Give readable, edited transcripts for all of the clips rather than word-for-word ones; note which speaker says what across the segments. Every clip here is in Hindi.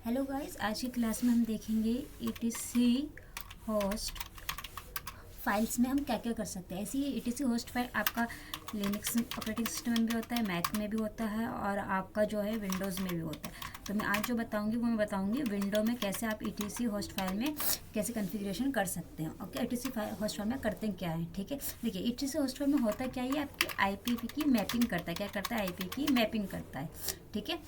Speaker 1: हेलो गाइस, आज की क्लास में हम देखेंगे ETC होस्ट फाइल्स में हम क्या क्या कर सकते हैं। ऐसी ही ETC होस्ट फाइल आपका लिनक्स ऑपरेटिंग सिस्टम में भी होता है, मैक में भी होता है और आपका जो है विंडोज़ में भी होता है। तो मैं आज जो बताऊंगी वो मैं बताऊंगी विंडो में कैसे आप ETC होस्ट फाइल में कैसे कॉन्फ़िगरेशन कर सकते हैं। ओके, ETC होस्ट फाइल में करते हैं क्या है, ठीक है। देखिए, ETC होस्ट फाइल में होता क्या है, आपकी IP की मैपिंग करता है। क्या करता है? IP की मैपिंग करता है, ठीक है।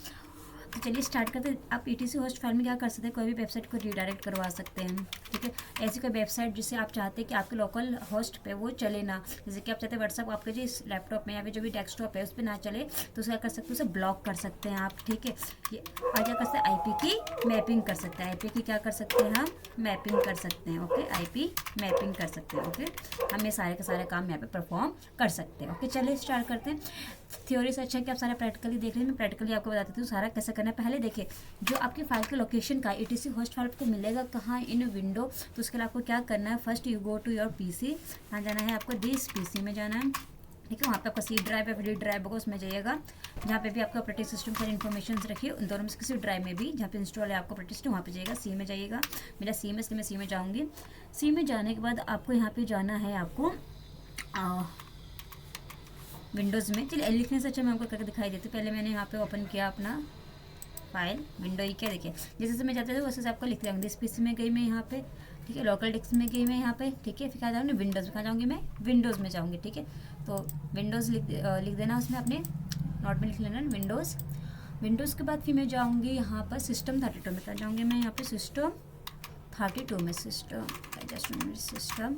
Speaker 1: तो चलिए स्टार्ट करते हैं। आप ETC होस्ट फाइल में क्या कर सकते हैं, कोई भी वेबसाइट को रीडायरेक्ट करवा सकते हैं, ठीक है। ऐसी कोई वेबसाइट जिसे आप चाहते हैं कि आपके लोकल होस्ट पे वो चले ना, जैसे कि आप चाहते हैं व्हाट्सअप आपके जो इस लैपटॉप में या फिर जो भी डेस्कटॉप है उस पर ना चले, तो उसे क्या कर सकते हैं, उसे ब्लॉक कर सकते हैं आप, ठीक है। ये और क्या कर सकते हैं, IP की मैपिंग कर सकते हैं। IP की क्या कर सकते हैं, हम मैपिंग कर सकते हैं। ओके, IP मैपिंग कर सकते हैं। ओके, हम ये सारे के सारे काम यहाँ पे परफॉर्म कर सकते हैं। ओके, चलिए स्टार्ट करते हैं। थ्योरी से अच्छा है कि आप सारा प्रैक्टिकली देख लें। मैं प्रैक्टिकली आपको बता देती हूँ सारा कैसे करना है। पहले देखिए, जो आपकी फाइल के लोकेशन का ETC होस्ट फाइल को मिलेगा कहाँ, इन विंडो। तो उसके लिए आपको क्या करना है, first you go to your PC। कहाँ जाना है आपको, दिस PC में जाना है, ठीक है। वहाँ पे आपका C ड्राइव या फिर D ड्राइव होगा, उसमें जाइएगा। जहाँ पे भी आपका ऑपरेटिंग सिस्टम सारी इन्फॉर्मेशन रखिए उन दोनों में से किसी ड्राइव में भी जहाँ पे इंस्टॉल है आपका ऑपरेटिंग सिस्टम, वहाँ पे जाइएगा। C में जाइएगा। मेरा C में, इसलिए मैं C में जाऊँगी। C में जाने के बाद आपको यहाँ पे जाना है आपको विंडोज़ में। चलिए लिखने से अच्छा मैं आपको करके दिखाई देती हूँ। पहले मैंने यहाँ पे ओपन किया अपना फाइल विंडो ही, क्या देखिए जैसे जैसे मैं जाते थे वैसे आपको लिख जाऊँगी। इस PC में गई मैं यहाँ पे, ठीक है। लोकल डिस्क में गई मैं यहाँ पे, ठीक है। फिर कहाँ जाऊँगी, विंडोज़ में। कहाँ जाऊँगी मैं, विंडोज़ में जाऊँगी, ठीक है। तो विंडोज़ लिख देना उसमें, अपने नोट में लिख लेना विंडोज़। विंडोज़ के बाद फिर मैं जाऊँगी यहाँ पर सिस्टम 32 में। कहाँ जाऊँगी मैं, यहाँ पे सिस्टम 32 में, सिस्टम सिस्टम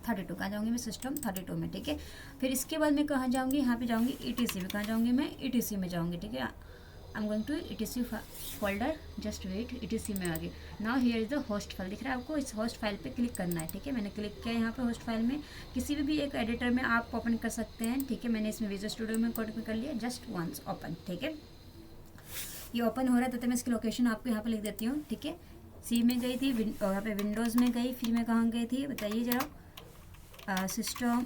Speaker 1: 32 कहाँ जाऊँगी मैं, सिस्टम 32 में, ठीक है। फिर इसके बाद मैं कहाँ जाऊँगी, यहाँ पे जाऊँगी ETC में। कहाँ जाऊँगी मैं, ETC में जाऊँगी, ठीक है। I am going to ETC folder, just wait. ETC में आ गई। Now here is the host file, दिख रहा है आपको। इस होस्ट फाइल पे क्लिक करना है, ठीक है। मैंने क्लिक किया यहाँ पे होस्ट फाइल में। किसी भी एक एडिटर में आप ओपन कर सकते हैं, ठीक है। मैंने इसमें विजुअल स्टूडियो में कोड में कर लिया, जस्ट वंस ओपन, ठीक है। ये ओपन हो रहा है तो मैं इसकी लोकेशन आपको यहाँ पे लिख देती हूँ, ठीक है। C में गई थी, यहाँ पे विंडोज़ में गई, फिर मैं कहाँ गई थी बताइए जरा, सिस्टम,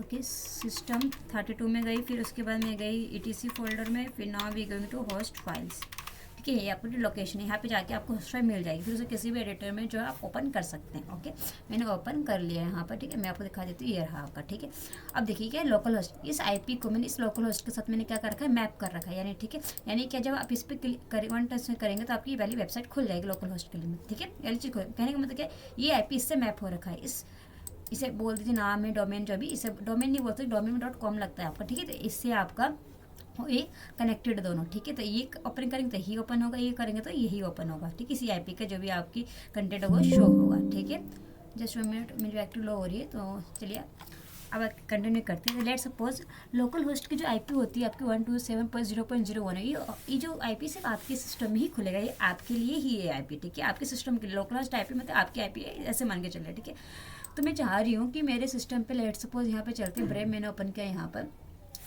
Speaker 1: ओके, सिस्टम 32 में गई। फिर उसके बाद मैं गई ETC फोल्डर में। फिर now we going to host files, ठीक है। ये आपकी लोकेशन है, यहाँ पे जाके आपको होस्ट फाइल मिल जाएगी। फिर उसे किसी भी एडिटर में जो है आप ओपन कर सकते हैं। ओके, मैंने ओपन कर लिया है यहाँ पर, ठीक है। मैं आपको दिखा देती हूँ, ये रहा आपका, ठीक है। अब देखिए क्या लोकल होस्ट, इस IP को मैंने इस लोकल होस्ट के साथ मैंने क्या कर रखा है, मैप कर रखा है, यानी, ठीक है। यानी क्या, जब आप इस पर क्लिक वन टच करेंगे तो आपकी वाली वेबसाइट खुल जाएगी लोकल होस्ट के लिए, ठीक है। यानी चीज कहने का मतलब क्या है, ये IP इससे मैप हो रखा है। इसे बोल दीजिए नाम है, डोमेन, जो भी, इसे डोमेन नहीं बोलते, डोमेन में .com लगता है आपका, ठीक है। तो इससे आपका ये कनेक्टेड दोनों, ठीक है। तो ये ओपन करेंगे तो यही ओपन होगा, ये करेंगे तो यही ओपन होगा, ठीक है। इसी IP का जो भी आपकी कंटेंट होगा शो होगा, ठीक है। जस्ट 1 मिनट, मेरी एक्टिव लो हो रही है, तो चलिए अब कंटिन्यू करते हैं। लेट सपोज लोकल होस्ट की जो IP होती है आपकी 127.0.01 है। ये जो IP सिर्फ आपके सिस्टम में ही खुलेगा, ये आपके लिए ही है IP, ठीक है। आपके सिस्टम के लिए लोकल होस्ट IP मतलब आपकी IP है, ऐसे मान के चलिए, ठीक है। तो मैं चाह रही हूँ कि मेरे सिस्टम पे लेट सपोज यहाँ पे चलते हैं, ब्रेव मैंने ओपन किया यहाँ पर।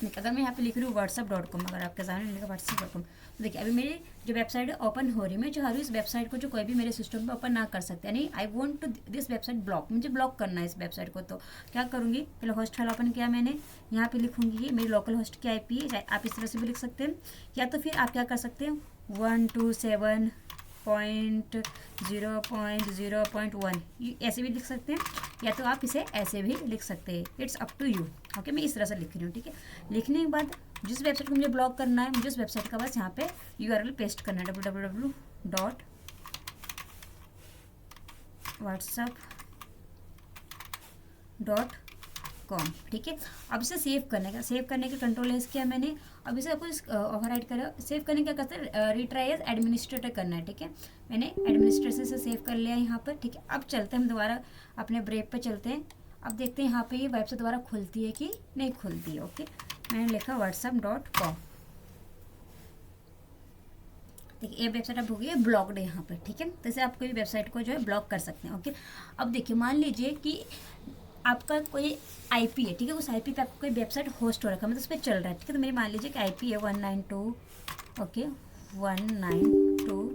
Speaker 1: देखिए, अगर मैं यहाँ पे लिख रही हूँ whatsapp.com, अगर आपके सामने लिखा whatsapp.com, तो देखिए अभी मेरी जो वेबसाइट है ओपन हो रही है। मैं चाह रही हूँ इस वेबसाइट को जो कोई भी मेरे सिस्टम पे ओपन ना कर सकते, यानी I want to this website block, मुझे ब्लॉक करना है इस वेबसाइट को। तो क्या करूँगी, पहले होस्ट फाइल ओपन किया मैंने, यहाँ पे लिखूँगी ये मेरी लोकल होस्ट की IP है। आप इस तरह से भी लिख सकते हैं, या तो फिर आप क्या कर सकते हैं, 127.0.0.1 ऐसे भी लिख सकते हैं, या तो आप इसे ऐसे भी लिख सकते हैं। It's up to you. Okay, मैं इस तरह से लिख रही हूँ, ठीक है। लिखने के बाद जिस वेबसाइट को मुझे ब्लॉक करना है, मुझे उस वेबसाइट का बस यहाँ पे URL पेस्ट करना है, www.whatsapp.com, ठीक है। अब इसे सेव करने का कंट्रोल एस किया मैंने। अब इसे आपको ओवरराइट करो, सेव करने क्या करते हैं, रिट्राई एज एडमिनिस्ट्रेटर करना है, ठीक है। मैंने एडमिनिस्ट्रेटर से सेव कर लिया यहाँ पर, ठीक है। अब चलते हैं हम दोबारा अपने ब्रेव पे चलते हैं। अब देखते हैं यहाँ पे ये वेबसाइट दोबारा खुलती है कि नहीं खुलती है। ओके, मैंने लिखा whatsapp.com, देखिए ये वेबसाइट अब हो गई है ब्लॉक्ड यहाँ पर, ठीक है। तो इसे आप कोई वेबसाइट को जो है ब्लॉक कर सकते हैं। ओके, अब देखिए मान लीजिए कि आपका कोई IP है, ठीक है। उस IP पे आपका कोई वेबसाइट होस्ट हो रखा है, मतलब उस पर चल रहा है, ठीक है। तो मेरी मान लीजिए कि IP है 192, ओके, 192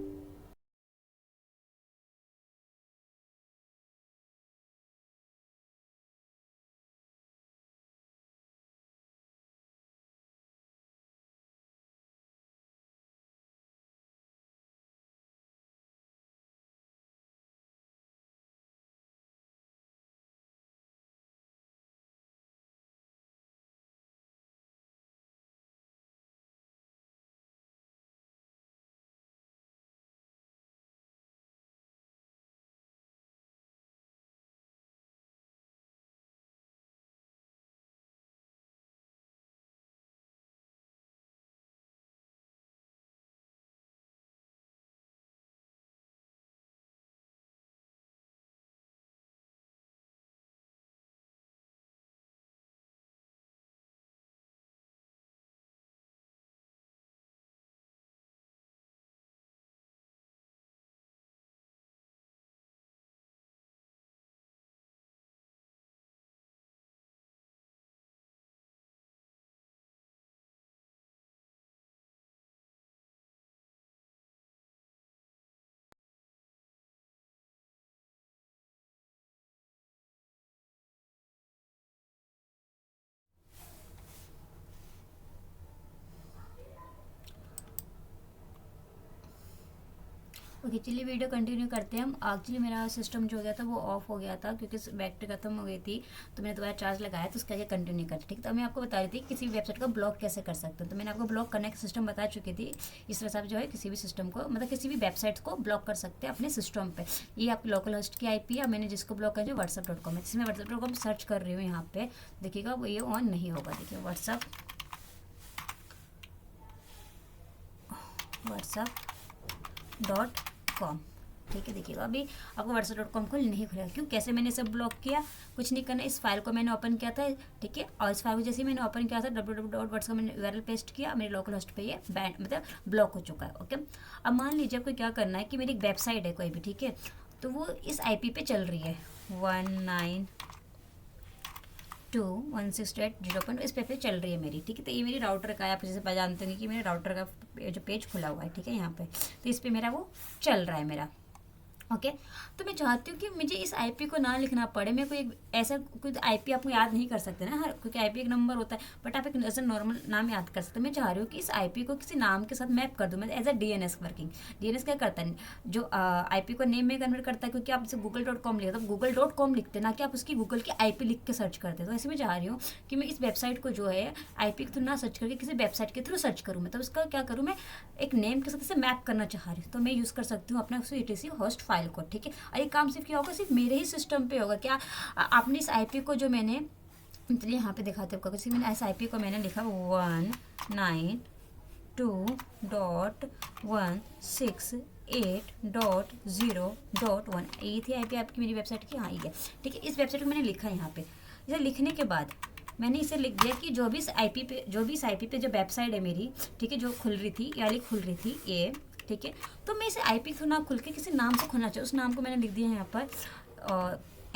Speaker 1: ओके चलिए वीडियो कंटिन्यू करते हैं हम। एक्चुअली मेरा सिस्टम जो हो गया था वो ऑफ हो गया था क्योंकि बैटरी खत्म हो गई थी, तो मैंने दोबारा चार्ज लगाया तो उसके आगे कंटिन्यू कर। ठीक, तो मैं आपको बता रही थी किसी भी वेबसाइट का ब्लॉक कैसे कर सकते हो। तो मैंने आपको ब्लॉक करने का सिस्टम बता चुकी थी। इस तरह से आप जो है किसी भी सिस्टम को, मतलब किसी भी वेबसाइट को ब्लॉक कर सकते हैं अपने सिस्टम पर। ये आपकी लोकल होस्ट की IP है। मैंने जिसको ब्लॉक किया जो WhatsApp.com है, जिसमें WhatsApp.com सर्च कर रही हूँ यहाँ पे देखिएगा वो ये ऑन नहीं होगा। देखिए WhatsApp.com। ठीक है, देखिएगा अभी आपको WhatsApp.com को नहीं खुलेगा। क्यों, कैसे मैंने इसे ब्लॉक किया, कुछ नहीं करना। इस फाइल को मैंने ओपन किया था, ठीक है, और इस फाइल को जैसे ही मैंने ओपन किया था www.whatsapp मैंने URL पेस्ट किया, मेरे लोकल होस्ट पे ये बैन मतलब ब्लॉक हो चुका है। ओके, अब मान लीजिए आपको क्या करना है कि मेरी एक वेबसाइट है कोई भी, ठीक है, तो वो इस IP पे चल रही है 192.168.0. इस पे चल रही है मेरी। ठीक है, तो ये मेरी राउटर का है। आप जैसे जानते होंगे कि मेरे राउटर का जो पेज खुला हुआ है, ठीक है, यहाँ पे, तो इस पे मेरा वो चल रहा है मेरा। ओके, तो मैं चाहती हूँ कि मुझे इस IP को ना लिखना पड़े। मैं कोई ऐसा कोई IP आपको याद नहीं कर सकते ना, हर क्योंकि IP एक नंबर होता है, बट आप एक ऐसा नॉर्मल नाम याद कर सकते हैं। मैं चाह रही हूँ कि इस IP को किसी नाम के साथ मैप कर दूँ। मैं as a DNS working. DNS क्या करता है, जो IP को नेम में कन्वर्ट करता है, क्योंकि आप जैसे google.com लिखते हो, google.com लिखते ना कि आप उसकी गूगल की IP लिख के सर्च करते हैं। तो ऐसे मैं चाह रही हूँ कि मैं इस वेबसाइट को जो है IP के थ्रू ना सर्च करके किसी वेबसाइट के थ्रू सर्च करूँ। मतलब उसका क्या करूँ, मैं एक नेम के साथ इसे मैप करना चाह रही हूँ। तो मैं यूज़ कर सकती हूँ अपना ETC होस्ट फाइल को। ठीक है, और ये काम सिर्फ क्या होगा, सिर्फ मेरे ही सिस्टम पे होगा। क्या आपने इस IP को जो मैंने, चलिए यहाँ पे दिखाते हो, किसी मैंने इस IP को मैंने लिखा 192.168.0.1। ये थी IP आपकी मेरी वेबसाइट की। हाँ, ये है। ठीक है, इस वेबसाइट को मैंने लिखा यहाँ पे। इसे लिखने के बाद मैंने इसे लिख दिया कि जो भी इस IP पे जो वेबसाइट है मेरी, ठीक है, जो खुल रही थी या खुल रही थी ये, ठीक है, तो मैं इसे IP थ्रू ना खुल के किसी नाम से खुलना चाहिए। उस नाम को मैंने लिख दिया है यहाँ पर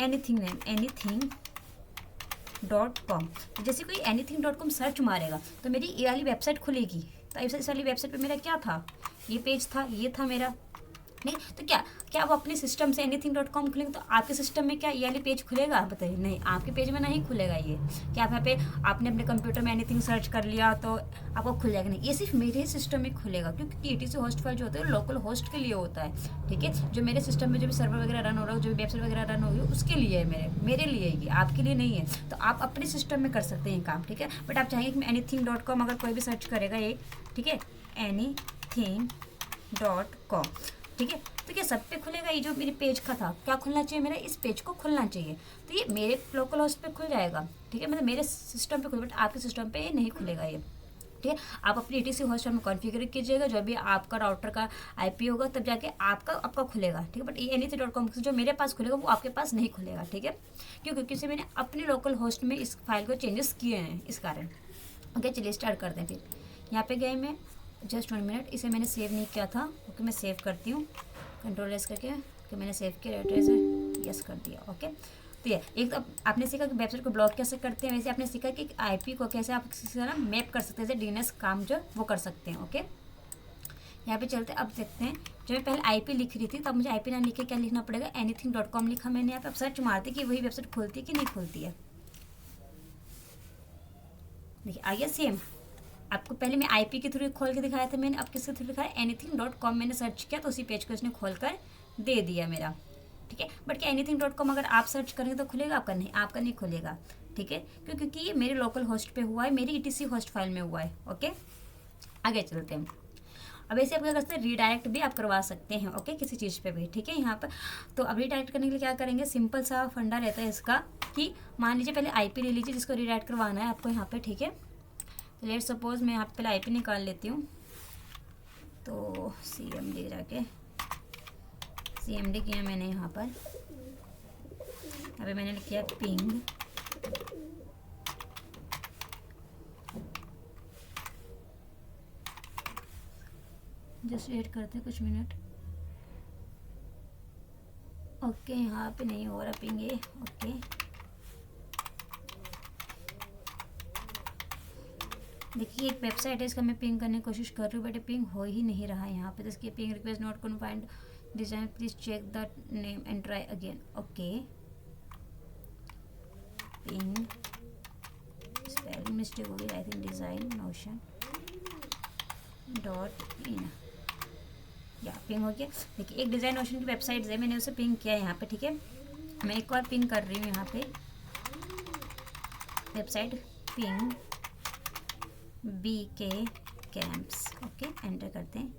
Speaker 1: anything.com। जैसे कोई anything.com सर्च मारेगा तो मेरी ये वाली वेबसाइट खुलेगी। तो इस वाली वेबसाइट पे मेरा क्या था, ये पेज था, ये था मेरा। नहीं तो क्या वो अपने सिस्टम से anything.com खुलेंगे तो आपके सिस्टम में क्या ये वाली पेज खुलेगा, बताइए। नहीं, आपके पेज में नहीं खुलेगा ये। क्या आप यहाँ पे आपने अपने कंप्यूटर में एनीथिंग सर्च कर लिया तो आपको खुल जाएगा? नहीं, ये सिर्फ मेरे ही सिस्टम में खुलेगा, क्योंकि ETC होस्ट फाइल जो होता है लोकल होस्ट के लिए होता है। ठीक है, जो मेरे सिस्टम में जो भी सर्वर वगैरह रन हो रहा है, जो भी वेबसाइट वगैरह रन हो रही है, उसके लिए है, मेरे लिए ये, आपके लिए नहीं है। तो आप अपने सिस्टम में कर सकते हैं ये काम। ठीक है, बट आप चाहेंगे कि anything.com अगर कोई भी सर्च करेगा ये, ठीक है, anything.com, ठीक है, तो क्या सब पे खुलेगा? ये जो मेरे पेज का था, क्या खुलना चाहिए, मेरा इस पेज को खुलना चाहिए। तो ये मेरे लोकल होस्ट पे खुल जाएगा। ठीक है, मतलब मेरे सिस्टम पे खुल, बट आपके सिस्टम पे ये नहीं खुलेगा ये। ठीक है, आप अपनी ETC होस्ट में कॉन्फ़िगर कीजिएगा, जो भी आपका राउटर का IP होगा तब जाके आपका खुलेगा। ठीक है, बट ये anything.com जो मेरे पास खुलेगा वो आपके पास नहीं खुलेगा। ठीक है, क्यों? क्योंकि इसे मैंने अपने लोकल होस्ट में इस फाइल को चेंजेस किए हैं, इस कारण। ओके, चलिए स्टार्ट करते हैं। फिर यहाँ पे गए मैं, जस्ट 1 मिनट, इसे मैंने सेव नहीं किया था। ओके, मैं सेव करती हूँ, Ctrl+S करके कि मैंने सेव किया, एड्रेस यस कर दिया। ओके, तो ये एक तो आपने सीखा कि वेबसाइट को ब्लॉक कैसे करते हैं, वैसे आपने सीखा कि IP को कैसे आप किसी तरह मैप कर सकते हैं, जैसे DNS काम जो वो कर सकते हैं। ओके, यहाँ पे चलते अब देखते हैं। जब मैं पहले IP लिख रही थी तब मुझे IP ना लिख के क्या लिखना पड़ेगा, anything.com लिखा मैंने यहाँ पे। अब सर्च मारती कि वही वेबसाइट खुलती है कि नहीं खुलती है। देखिए आ गया सेम। आपको पहले मैं IP के थ्रू खोल के दिखाया था मैंने, अब किसके थ्रू दिखाया, anything.com मैंने सर्च किया तो उसी पेज को इसने खोल कर दे दिया मेरा। ठीक है, बट क्या anything.com अगर आप सर्च करेंगे तो खुलेगा? आपका नहीं, आपका नहीं खुलेगा। ठीक है, क्योंकि ये मेरे लोकल होस्ट पे हुआ है, मेरी ETC होस्ट फाइल में हुआ है। ओके, आगे चलते हैं। अब ऐसे आप क्या कर सकते हैं, रीडायरेक्ट भी आप करवा सकते हैं। ओके, किसी चीज़ पे भी। ठीक है, यहाँ पर तो अब रीडायरेक्ट करने के लिए क्या करेंगे, सिंपल सा फंडा रहता है इसका कि मान लीजिए पहले IP ले लीजिए जिसको रीडायरेक्ट करवाना है आपको यहाँ पे। ठीक है, लेट सपोज मैं यहाँ पे पहले IP निकाल लेती हूँ, तो CMD जाके CMD किया मैंने यहाँ पर। अभी मैंने लिखा पिंग, जस्ट वेट करते कुछ मिनट। ओके, यहाँ पे नहीं हो रहा पिंग ये। ओके, देखिए एक वेबसाइट है, इसका मैं पिंग करने की कोशिश कर रही हूँ, बट पिंग हो ही नहीं रहा है यहाँ पे। तो इसकी ping request not confined design, please check the name and try again. Okay, ping spelling mistake हो गई, I think design notion .in। या पिंग हो गया। देखिए एक डिज़ाइन नोशन की वेबसाइट है, मैंने उसे पिंग किया यहाँ पे, ठीक है। मैं एक और पिंग कर रही हूँ यहाँ पे, website ping BK camps. Okay, enter करते हैं,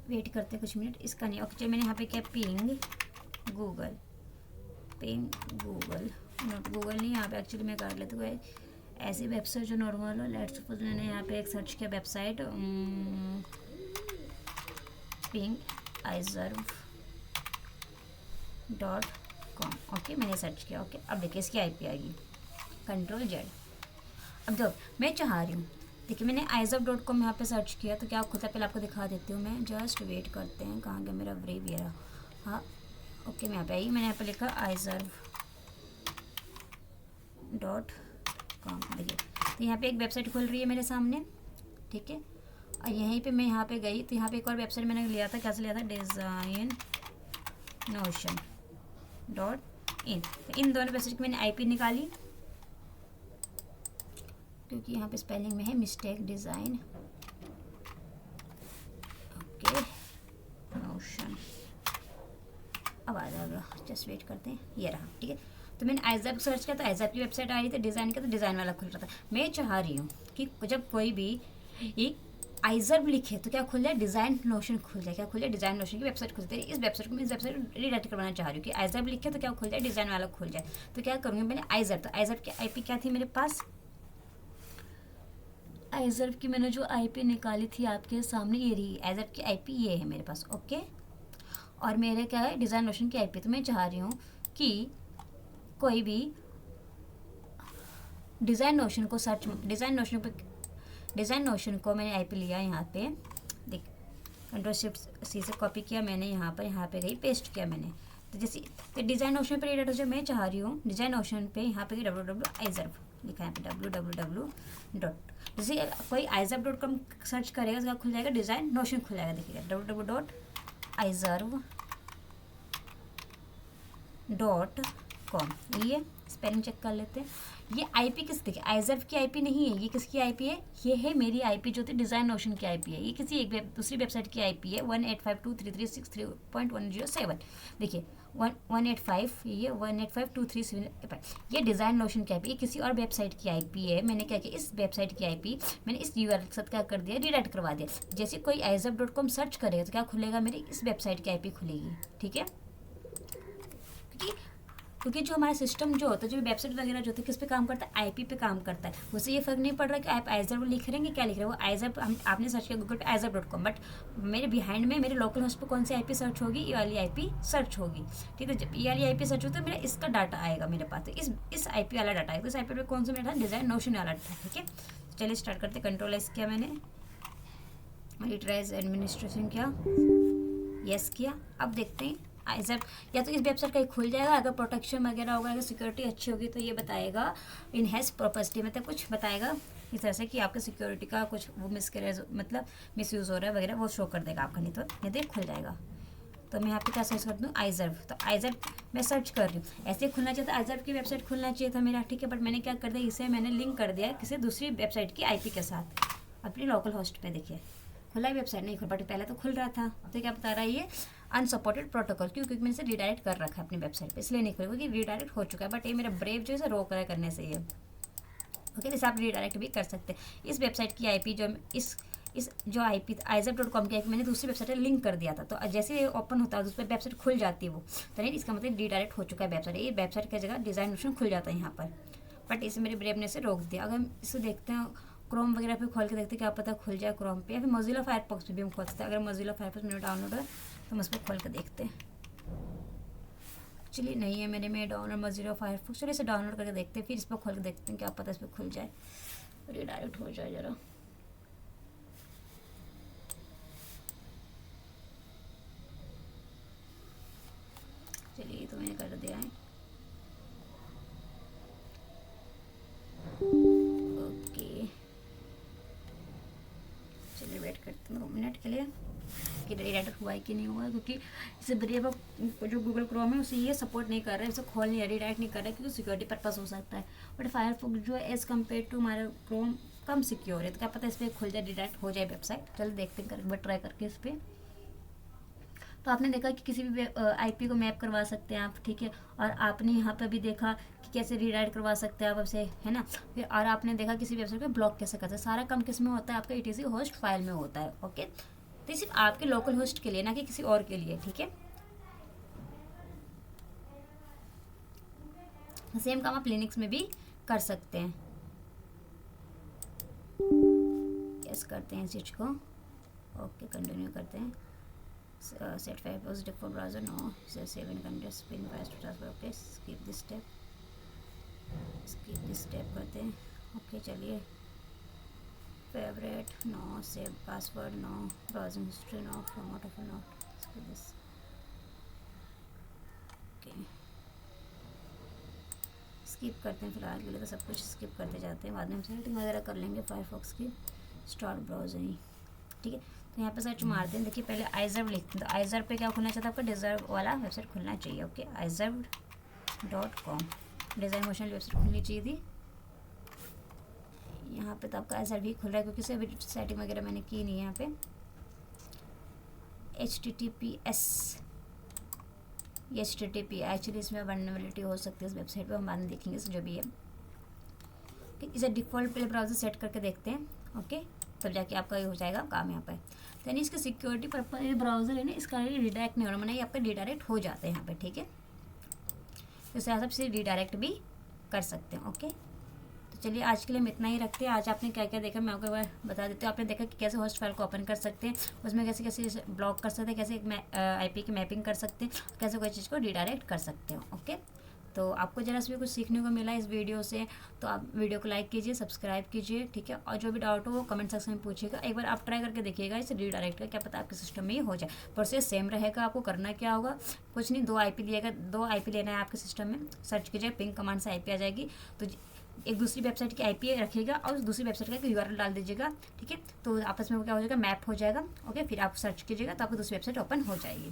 Speaker 1: वेट करते हैं कुछ मिनट, इसका नहीं। ओके, चलिए मैंने यहाँ पे क्या ping Google, ping Google, not Google नहीं, यहाँ पे एक्चुअली मैं कर लेती हूँ ऐसी वेबसाइट जो नॉर्मल हो। लेट्स सपोज मैंने यहाँ पे एक सर्च किया वेबसाइट पिंग iserve.com। ओके, मैंने सर्च किया। ओके, अब देखिए इसकी IP आएगी Ctrl+Z। अब देखो मैं चाह रही हूँ, देखिए मैंने iserve.com यहाँ पे सर्च किया तो क्या खुद पहले आपको दिखा देती हूँ मैं, जस्ट वेट करते हैं, कहाँ गया मेरा ब्रेवियर। हाँ ओके, मैं यहाँ पे आई, मैंने यहाँ पे लिखा iserve.com। देखिए तो यहाँ पे एक वेबसाइट खुल रही है मेरे सामने, ठीक है। और यहीं पे मैं यहाँ पे गई तो यहाँ पे एक और वेबसाइट मैंने लिया था, कैसे लिया था, DesignNotion.in। इन दोनों वेबसाइट की मैंने IP निकाली, क्योंकि यहाँ पे स्पेलिंग में है मिस्टेक, डिज़ाइन ओके नोशन। अब आ जाएगा, जस्ट वेट करते हैं, ये रहा, ठीक है। तो मैंने iserve सर्च किया तो iserve की वेबसाइट आ रही थी, डिज़ाइन का तो डिज़ाइन वाला खुल रहा था। मैं चाह रही हूँ कि जब कोई भी एक iserve लिखे तो क्या खुल जाए, डिज़ाइन नोशन खुल जाए। क्या खुल जाए, डिज़ाइन नोशन की वेबसाइट खुल जाए। इस वेबसाइट को मैं इस वेबसाइट को रीडायरेक्ट करवाना चाह रही हूँ कि iserve लिखे तो क्या खुल जाए, डिज़ाइन वाला खुल जाए। तो क्या करूँगी मैंने iserve, तो iserve की IP क्या थी मेरे पास, iserve की मैंने जो IP निकाली थी आपके सामने, ये रही iserve की IP, ये है मेरे पास। ओके, और मेरे क्या है, डिज़ाइन नोशन की IP। तो मैं चाह रही हूँ कि कोई भी डिज़ाइन नोशन को सर्च, डिज़ाइन नोशन को मैंने IP लिया यहाँ पे, देख Ctrl+Shift+C से कॉपी किया मैंने, यहाँ पे गई पेस्ट किया मैंने। तो जैसे तो डिज़ाइन नोशन पर रीडायरेक्ट हो जाए, मैं चाह रही हूँ डिज़ाइन नोशन पे यहाँ पे www.iserve लिखा है, www. जैसे कोई iserve.com सर्च करेगा तो क्या खुल जाएगा, डिज़ाइन नोशन खुल जाएगा। देखिएगा www.iserve.com, ये स्पेलिंग चेक कर लेते हैं। ये IP किस, देखिए iserve की IP नहीं है, ये किसकी IP है, ये है मेरी IP जो थी डिज़ाइन नोशन की IP है। ये किसी एक दूसरी वेबसाइट की IP है 18523363107। देखिए 185, ये 1852375, ये डिज़ाइन नोशन की IP, ये किसी और वेबसाइट की IP है। मैंने क्या किया, इस वेबसाइट की IP मैंने इस URL के साथ क्या कर दिया, रीडायरेक्ट करवा दिया। जैसे कोई iserve.com सर्च करेगा तो क्या खुलेगा, मेरी इस वेबसाइट की IP खुलेगी, ठीक है। क्योंकि जो हमारा सिस्टम जो होता है, जो वेबसाइट वगैरह जो होता है, किस पे काम करता है, IP पे काम करता है। उससे ये फर्क नहीं पड़ रहा कि आप iserve लिख रहे हैं, क्या लिख रहे हो, iserve आपने सर्च किया गूगल पे iserve.com, बट मेरे बिहाइंड में मेरे लोकल होस्ट पे कौन सी IP सर्च होगी, ये वाली IP सर्च होगी, ठीक है। जब ये वाली IP सर्च होती है तो मेरा इसका डाटा आएगा मेरे पास, तो इस IP वाला डाटा आएगा। इस IP पे कौन सा मेरा डिज़ाइन नोशन वाला डाटा, ठीक है। चलिए स्टार्ट करते, Ctrl+S किया मैंने, रिट्राइज एडमिनिस्ट्रेशन किया, यस किया। अब देखते हैं iserve या तो इस वेबसाइट का ही खुल जाएगा, अगर प्रोटेक्शन वगैरह होगा, अगर सिक्योरिटी अच्छी होगी तो ये बताएगा इनहेंस प्रोपर्टी, मतलब कुछ बताएगा इस तरह से कि आपके सिक्योरिटी का कुछ वो मतलब मिसयूज़ हो रहा है वगैरह, वो शो कर देगा आपका, नहीं तो खुल जाएगा। तो मैं यहाँ पे क्या सर्च कर दूँ, iserve। तो iserve मैं सर्च कर रही हूँ, ऐसे खुलना चाहिए था, iserve की वेबसाइट खुलना चाहिए था मेरा, ठीक है। बट मैंने क्या कर दिया, इसे मैंने लिंक कर दिया किसी दूसरी वेबसाइट की IP के साथ, अपनी लोकल होस्ट पे। देखिए खुला वेबसाइट नहीं खुल, बट पहले तो खुल रहा था। अब तो क्या बता रहा है ये, अनसपोर्टेड प्रोटोकॉल, क्योंकि मैंने इसे रीडायरेक्ट कर रखा है अपनी वेबसाइट पे, इसलिए नहीं खुलेगा, क्योंकि रीडायरेक्ट हो चुका है। बट ये मेरा ब्रेव जो है रोक रहा है करने से ये, ओके। जैसे आप रीडायरेक्ट भी कर सकते हैं। इस वेबसाइट की IP जो इस जो IP iserve.com की IP मैंने दूसरी वेबसाइट में लिंक कर दिया था, तो जैसे ये ओपन होता है उस पर वेबसाइट खुल जाती है वो, तो नहीं, इसका मतलब रीडायरेक्ट हो चुका है वेबसाइट। ये वेबसाइट की जगह डिज़ाइन नोशन खुल जाता है यहाँ पर, बट इसे मेरे ब्रेव ने से रोक दिया। अगर हम इसे देखते हैं क्रोम वगैरह पे खोल के देखते हैं, क्या पता खुल जाए क्रोम पे, या फिर मोजिला फायरफॉक्स पे भी हम खोल सकते हैं। अगर मोजिला फायरफॉक्स मेरे डाउनलोड है तो हम उस पर खोल के देखते हैं। एक्चुअली नहीं है मेरे में डाउनलोड मोजिला फायरफॉक्स, चलिए इसे डाउनलोड करके देखते हैं, फिर इस पर खोल के देखते हैं, क्या पता इस पर खुल जाए, रीडायरेक्ट हो जाए ज़रा। चलिए तो मैंने कर दिया है, ओके। चलिए वेट करते हैं 2 मिनट के लिए कि रीडायरेक्ट हुआ है कि नहीं हुआ, क्योंकि इसे ब्रेव जो गूगल क्रोम है उसे ये सपोर्ट नहीं कर रहा है, इसे खोल नहीं रीडायरेक्ट नहीं कर रहा है, क्योंकि सिक्योरिटी पर्पस हो सकता है। बट फायरफॉक्स जो है एज़ कम्पेयर टू हमारा क्रोम कम सिक्योर है, तो क्या पता इस पर खुल जाए, रीडायरेक्ट हो जाए वेबसाइट। चलो देखते हैं, ट्राई करके इस पर तो आपने देखा कि किसी भी आईपी को मैप करवा सकते हैं आप, ठीक है। और आपने यहाँ पे भी देखा कि कैसे रीडायरेक्ट करवा सकते हैं आप आपसे, है ना। फिर और आपने देखा किसी वेबसाइट को ब्लॉक कैसे करते हैं। सारा काम किस में होता है, आपका ईटीसी होस्ट फाइल में होता है, ओके। तो सिर्फ आपके लोकल होस्ट के लिए, ना कि किसी और के लिए, ठीक है। सेम काम आप लिनक्स में भी कर सकते हैं। यस करते हैं इस चीज को, ओके कंटिन्यू करते हैं। Set file positive for browser, no save in contents pin files to transfer, okay skip this step करते हैं, ओके। चलिए favourite, no save password, no browsing history, no format of note, skip this, okay skip करते हैं। फिलहाल के लिए तो सब कुछ स्किप करते जाते हैं, बाद में हम सेटिंग वगैरह कर लेंगे फायरफॉक्स की। स्टार्ट ब्राउजिंग, ठीक है। तो यहाँ पे सर्च मारते हैं, देखिए पहले iZerv लिखते हैं। तो iZerv पे क्या खुलना चाहिए आपका, डिज़र्व वाला वेबसाइट खुलना चाहिए, okay. iZerv.com design motion website खुलनी चाहिए थी। यहाँ पे तो आपका iZerv ही खुल रहा है क्योंकि से अभी सेटिंग वगैरह मैंने की नहीं है यहाँ पे। HTTPS ये HTTP एक्चुअली इसमें वल्नरेबिलिटी हो सकती है इस वेबसाइट पे, हम बाद में देखेंगे जो भी है। इसे डिफ़ॉल्ट पहले ब्राउज़र सेट करके देखते हैं, ओके। तब जाके आपका ये हो जाएगा काम यहाँ पे। तो यानी इसका सिक्योरिटी पर्पज ये ब्राउज़र है ना, इसका रिडायरेक्ट नहीं हो रहा, मैंने ये आपका रिडायरेक्ट हो जाते हैं यहाँ पे, ठीक है। तो इसे आप से रिडायरेक्ट भी कर सकते हैं, ओके। तो चलिए आज के लिए हम इतना ही रखते हैं। आज आपने क्या क्या देखा मैं आपको एक बार बता देती हूँ। आपने देखा कि कैसे होस्ट फाइल को ओपन कर सकते हैं, उसमें कैसे कैसे ब्लॉक कर सकते हैं, कैसे IP की मैपिंग कर सकते हैं, कैसे कोई चीज़ को रिडायरेक्ट कर सकते हो, ओके। तो आपको जरा सा भी कुछ सीखने को मिला इस वीडियो से, तो आप वीडियो को लाइक कीजिए, सब्सक्राइब कीजिए, ठीक है। और जो भी डाउट हो वो कमेंट सेक्शन में पूछिएगा। एक बार आप ट्राई करके देखिएगा इसे रीडायरेक्ट का, क्या पता आपके सिस्टम में ही हो जाए। प्रोसेस सेम रहेगा। आपको करना क्या होगा, कुछ नहीं, 2 IP लिएगा, 2 IP लेना है आपके सिस्टम में। सर्च कीजिए, पिंग कमांड से IP आ जाएगी, तो एक दूसरी वेबसाइट की IP रखिएगा और उस दूसरी वेबसाइट का URL डाल दीजिएगा, ठीक है। तो आपस में वो क्या हो जाएगा, मैप हो जाएगा, ओके। फिर आप सर्च कीजिएगा तो आपको दूसरी वेबसाइट ओपन हो जाएगी।